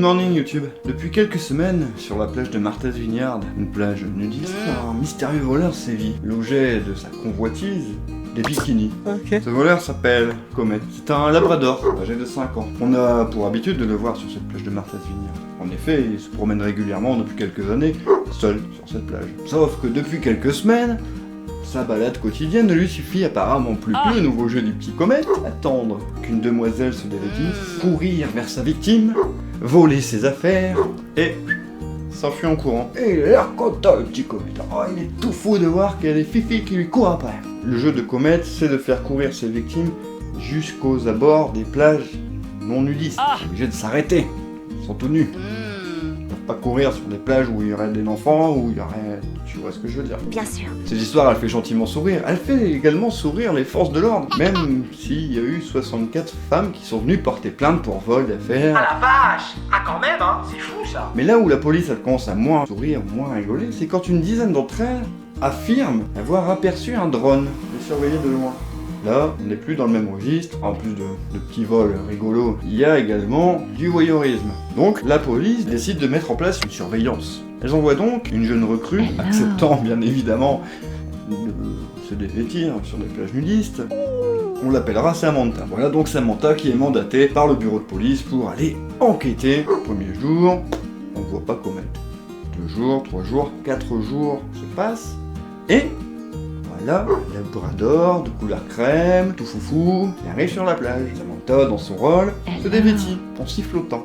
morning YouTube. Depuis quelques semaines, sur la plage de Martha's Vineyard, une plage nudiste, un mystérieux voleur sévit. L'objet de sa convoitise, des bikinis. Ce voleur s'appelle Comet. C'est un labrador, âgé de 5 ans. On a pour habitude de le voir sur cette plage de Martha's Vineyard. En effet, il se promène régulièrement depuis quelques années, seul sur cette plage. Sauf que depuis quelques semaines, sa balade quotidienne ne lui suffit apparemment plus. Le nouveau jeu du petit Comet, attendre qu'une demoiselle se dévêtisse, courir vers sa victime, voler ses affaires et s'enfuir en courant. Et il a l'air content le petit Comet. Oh, il est tout fou de voir qu'il y a des fifis qui lui courent après. Le jeu de Comet, c'est de faire courir ses victimes jusqu'aux abords des plages non nudistes. Il est obligé de s'arrêter. Ils sont tout nus. Pas courir sur des plages où il y aurait des enfants, où il y aurait... Tu vois ce que je veux dire? Bien sûr. Cette histoire, elle fait gentiment sourire. Elle fait également sourire les forces de l'ordre. Même s'il y a eu 64 femmes qui sont venues porter plainte pour vol d'affaires. Ah la vache! Ah quand même, hein? C'est fou ça! Mais là où la police, elle commence à moins sourire, moins rigoler, c'est quand une dizaine d'entre elles affirment avoir aperçu un drone les surveiller de loin. Là, on n'est plus dans le même registre. En plus de petits vols rigolos, il y a également du voyeurisme. Donc, la police décide de mettre en place une surveillance. Elles envoient donc une jeune recrue, acceptant bien évidemment de se dévêtir sur des plages nudistes. On l'appellera Samantha. Voilà donc Samantha qui est mandatée par le bureau de police pour aller enquêter. Premier jour, on ne voit pas Comet. 2 jours, 3 jours, 4 jours se passent et... Là, labrador de couleur crème, tout foufou, il arrive sur la plage. Samantha, dans son rôle, se dévêtit en sifflotant,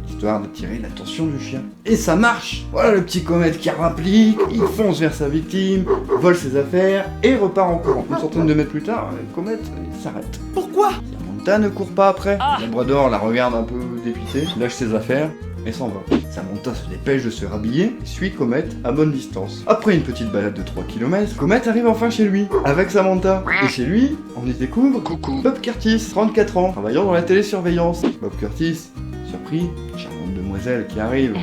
histoire d'attirer l'attention du chien. Et ça marche! Voilà le petit Comet qui rapplique, il fonce vers sa victime, vole ses affaires et repart en courant. Une centaine de mètres plus tard, le Comet s'arrête. Pourquoi? Samantha ne court pas après. Le labrador la regarde un peu dépité, lâche ses affaires et s'en va. Samantha se dépêche de se rhabiller et suit Comet à bonne distance. Après une petite balade de 3 km, Comet arrive enfin chez lui, avec Samantha. Et chez lui, on y découvre Bob Curtis, 34 ans, travaillant dans la télésurveillance. Bob Curtis, surpris, charmante demoiselle qui arrive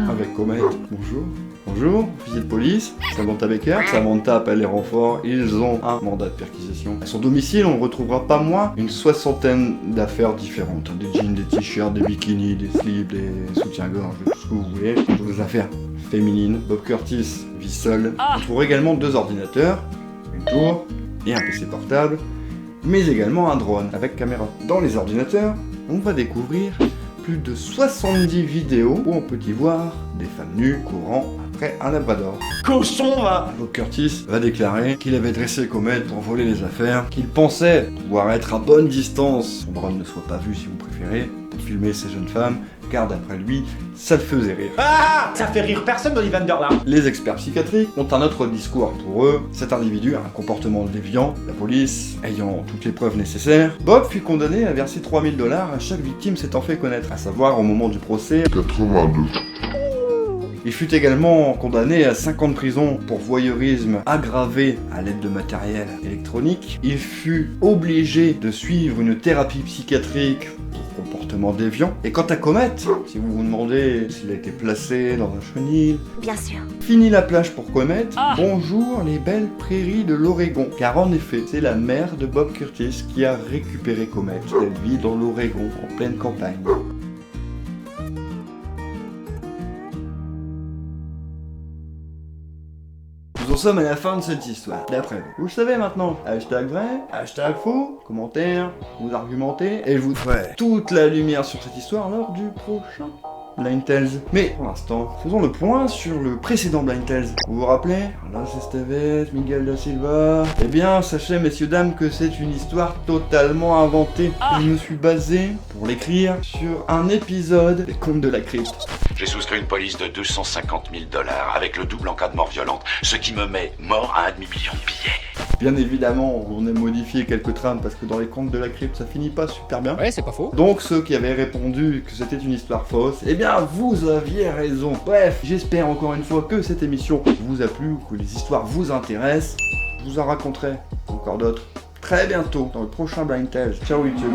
avec Comet. Bonjour. Bonjour, officier de police, Samantha Baker. Samantha appelle les renforts, ils ont un mandat de perquisition. À son domicile, on ne retrouvera pas moins une 60aine d'affaires différentes. Des jeans, des t-shirts, des bikinis, des slips, des soutiens-gorge, tout ce que vous voulez. Toutes des affaires féminines. Bob Curtis vit seul. On trouve également 2 ordinateurs, une tour et un PC portable, mais également un drone avec caméra. Dans les ordinateurs, on va découvrir plus de 70 vidéos où on peut y voir des femmes nues courant après un labrador. Cochon va! Bob Curtis va déclarer qu'il avait dressé Comet pour voler les affaires, qu'il pensait pouvoir être à bonne distance, son drone ne soit pas vu si vous préférez, pour filmer ces jeunes femmes, car d'après lui, ça le faisait rire. Ah! Ça fait rire personne dans l'Evander là! Les experts psychiatriques ont un autre discours. Pour eux, cet individu a un comportement déviant. La police ayant toutes les preuves nécessaires, Bob fut condamné à verser 3000 $ à chaque victime s'étant fait connaître, à savoir au moment du procès 82. Il fut également condamné à 5 ans de prison pour voyeurisme aggravé à l'aide de matériel électronique. Il fut obligé de suivre une thérapie psychiatrique pour comportement déviant. Et quant à Comet, si vous vous demandez s'il a été placé dans un chenil... Bien sûr. Fini la plage pour Comet, bonjour les belles prairies de l'Oregon. Car en effet, c'est la mère de Bob Curtis qui a récupéré Comet. Elle vit dans l'Oregon, en pleine campagne. Nous en sommes à la fin de cette histoire, d'après vous. Vous le savez maintenant, hashtag vrai, hashtag faux, commentaires, vous argumentez, et je vous ferai toute la lumière sur cette histoire lors du prochain Blind Tales. Mais pour l'instant, faisons le point sur le précédent Blind Tales. Vous vous rappelez? Las Esteves, Miguel da Silva... Eh bien, sachez messieurs dames que c'est une histoire totalement inventée. Je me suis basé, pour l'écrire, sur un épisode des Contes de la Crypte. J'ai souscrit une police de 250 000 $ avec le double en cas de mort violente, ce qui me met mort à 1,5 million de billets. Bien évidemment, on a modifié quelques trames parce que dans les Contes de la Crypte, ça finit pas super bien. Ouais, c'est pas faux. Donc ceux qui avaient répondu que c'était une histoire fausse, eh bien vous aviez raison. Bref, j'espère encore une fois que cette émission vous a plu, que les histoires vous intéressent. Je vous en raconterai encore d'autres très bientôt dans le prochain Blind Tales. Ciao YouTube.